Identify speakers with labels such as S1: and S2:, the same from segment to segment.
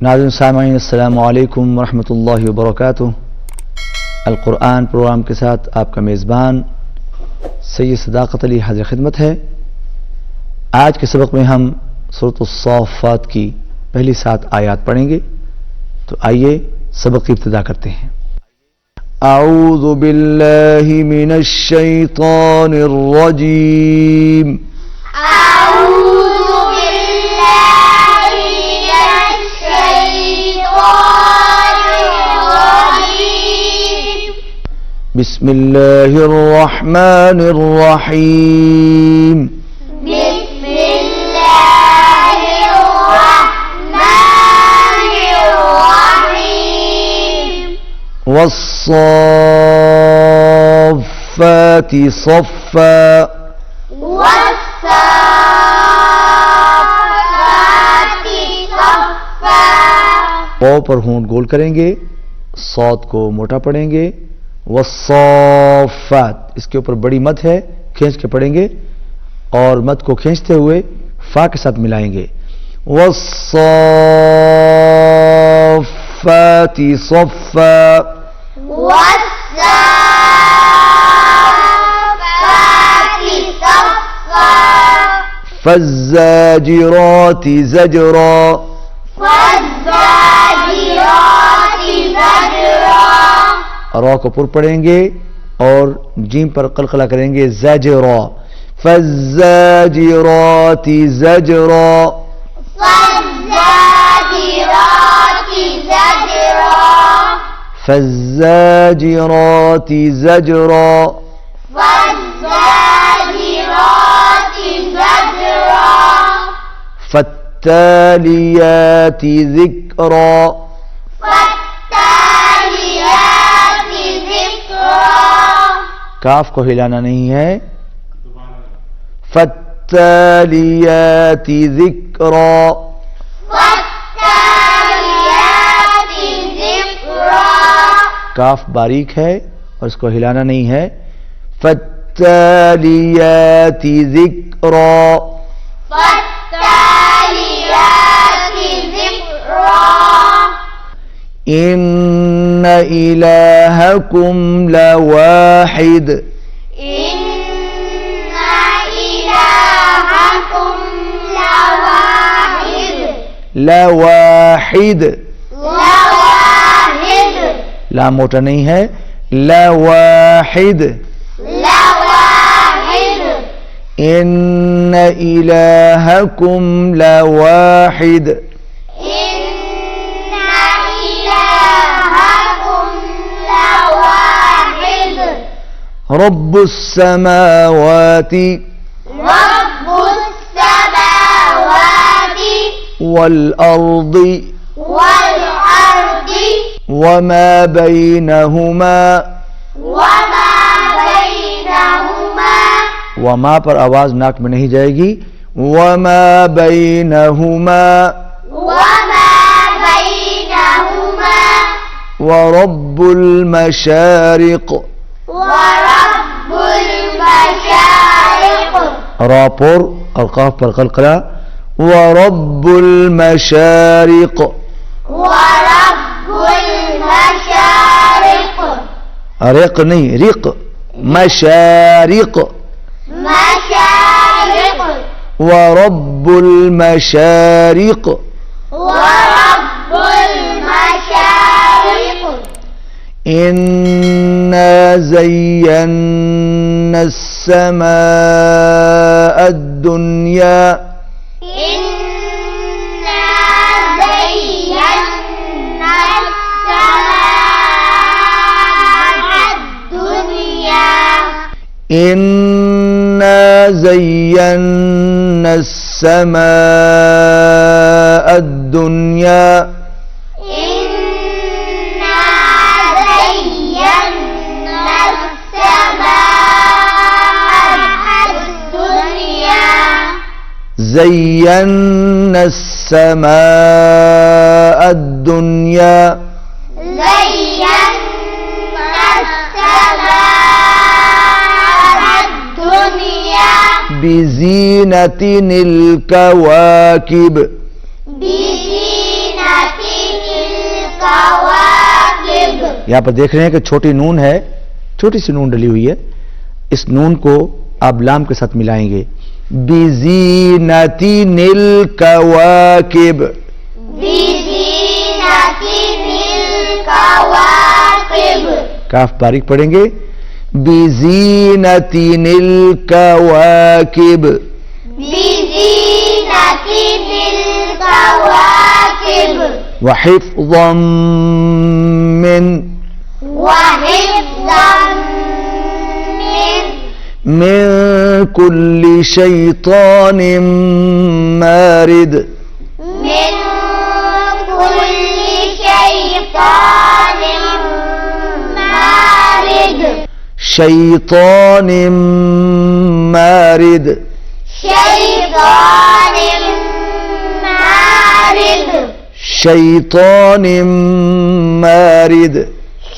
S1: नाज़रीन सामीन अस्सलामु अलैकुम वरहमतुल्लाहि वबरकातुहू। अल कुरान प्रोग्राम के साथ आपका मेज़बान सैयद सदाकत अली हाज़िर खिदमत है। आज के सबक में हम सूरत अस्साफ़ात की पहली 7 आयत पढ़ेंगे। तो आइए सबक की इब्तिदा करते हैं। अऊज़ु बिल्लाहि मिनश शैतानिर रजीम। बिस्मिल्लाहिर रहमानिर रहीम।
S2: बिस्मिल्लाहिर रहमानिर रहीम।
S1: वस्साफ़ाति सफ़्फ़ा।
S2: वस्साफ़ाति सफ़्फ़ा।
S1: पौ पर होंठ गोल करेंगे, सौत को मोटा पढ़ेंगे। वस्साफ़ात, इसके ऊपर बड़ी मद है, खींच के पढ़ेंगे और मद को खींचते हुए फा के साथ मिलाएंगे। वस्साफ़ाति सफ़्फ़ा।
S2: वस्साफ़ाति सफ़्फ़ा।
S1: फ़ज़्ज़ाजिराति ज़जरा।
S2: फ़ज़्ज़ाजिराति ज़जरा।
S1: रा को पुर पढ़ेंगे और जीम पर कलकला करेंगे। ज़जरा। फ़ज़्ज़ाजिराति ज़जरा।
S2: फ़ज़्ज़ाजिराति ज़जरा।
S1: फ़ज़्ज़ाजिराति ज़जरा।
S2: फ़ज़्ज़ाजिराति ज़जरा।
S1: फ़त्तालियाति ज़िक्रा।
S2: फ़त्तालियाति ज़िक्रा।
S1: काफ को हिलाना नहीं है। फ़त्तालियाति ज़िक्रा।
S2: फ़त्तालियाति ज़िक्रा।
S1: काफ बारीक है और इसको हिलाना नहीं है। फ़त्तालियाति ज़िक्रा।
S2: फ़त्तालियाति ज़िक्रा।
S1: इन्न इलाहकुम लवाहिद।
S2: इन्ना इलाहकुम लवाहिद।
S1: लवाहिद।
S2: लवाहिद।
S1: लाम मोटा नहीं है। लवाहिद।
S2: लवाहिद।
S1: इन्न इलाहकुम लवाहिद।
S2: इन्ना इलाहकुम लवाहिद।
S1: रब्बुस समावाति
S2: रब्बुस समावाति
S1: वल अर्दि
S2: वल अर्दि
S1: वमा बैनहुमा।
S2: वमा बैनहुमा।
S1: वमा पर आवाज नाक में नहीं जाएगी। वमा बैनहुमा।
S2: वमा बैनहुमा।
S1: वरब्बुल मशारिक।
S2: वरब्बुल मशारिक।
S1: रा पर और काफ पर कलकला। वरब्बुल मशारिक।
S2: वरब्बुल मशारिक।
S1: रिक नहीं, रिक। मशारिक।
S2: मशारिक।
S1: वरब्बुल मशारिक।
S2: वरब्बुल मशारिक।
S1: इन्ना ज़य्यन्ना अस्समाअ अद्दुन्या।
S2: इन्ना ज़य्यन्ना अस्समाअ अद्दुन्या।
S1: इन्ना ज़य्यन्ना अस्समाअ अद्दुन्या।
S2: इन्ना ज़य्यन्ना अस्समाअ अद्दुन्या।
S1: ज़य्यन्ना अस्समाअ अद्दुन्या।
S2: ज़य्यन्ना अस्समाअ अद्दुन्या।
S1: बिज़ीनतिनिल कवाकिब।
S2: बिज़ीनतिनिल
S1: यहां पर देख रहे हैं कि छोटी नून है, छोटी सी नून डली हुई है, इस नून को आप लाम के साथ मिलाएंगे। बिज़ीनतिनिल कवाकिब,
S2: बिज़ीनतिनिल कवाकिब,
S1: काफ बारीक पढ़ेंगे। बिज़ीनतिनिल कवाकिब,
S2: बिज़ीनतिनिल कवाकिब,
S1: वहिफ़्ज़म मिन
S2: वहिफ़्ज़म
S1: मिन कुल्ली शैतानिन मारिद,
S2: मिन कुल्ली शैतानिन मारिद,
S1: शैतानिन मारिद,
S2: शैतानिन मारिद,
S1: शैतानिन मारिद,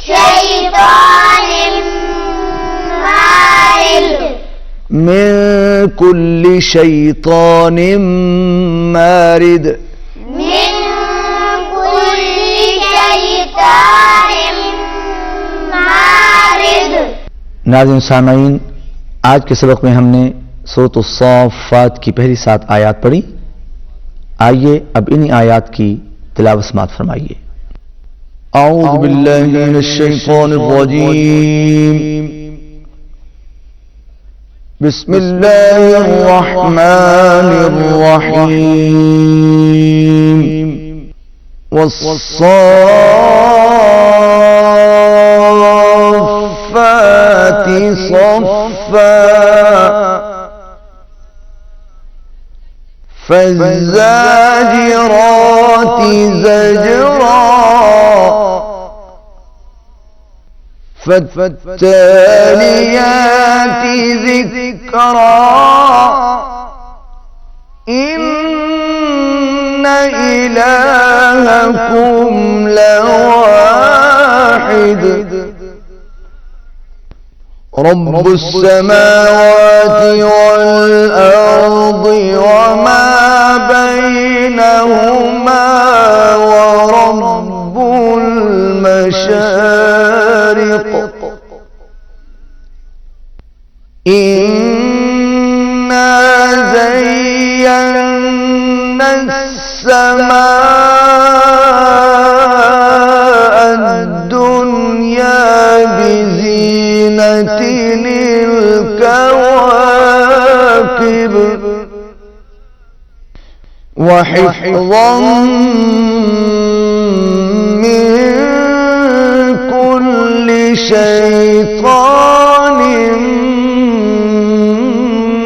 S2: शैतानिन मारिद,
S1: मिन कुल्ली शैतानिन मारिद।
S2: मिन कुल्ली शैतानिन मारिद।
S1: नाज़रीन सामईन, आज के सबक में हमने सूरत अस्साफ़ात की पहली 7 आयत पढ़ी। आइए अब इन्हीं आयत की तिलावत समाअत फरमाइए। औज़ु बिल्लाहि मिनश शैतानिर रजीम, बिस्मिल्लाहिर रहमानिर रहीम। वस्साफ़ाति सफ़्फ़ा, फज़्ज़ाजिराति ज़ज्रा, फत्तालियाति ज़िक्रा, इन्न इलाहकुम लवाहिद, रब्बुस समावाति वल अर्दि वमा बैनहुमा व रब्बुल मशारिक़, इन्ना ज़य्यना अस्समाअ दुनिया बिज़ीनतिनिल कवाकिब, वहिफ़्ज़म मिन कुल्ली शैतानिन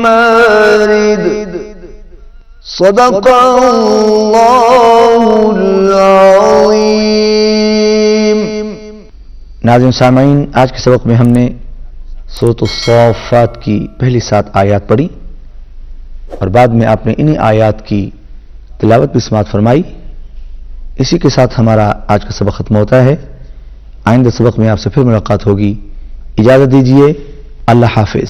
S1: मारिद। सदक़ल्लाहुल अज़ीम। नाज़रीन सामईन, आज के सबक में हमने सूरत अस्साफ़ात की पहली 7 आयत पढ़ी और बाद में आपने इन्हीं आयत की तिलावत भी समाअत फरमाई। इसी के साथ हमारा आज का सबक खत्म होता है। आइंदा सबक में आपसे फिर मुलाकात होगी। इजाज़त दीजिए। अल्लाह हाफ़िज़।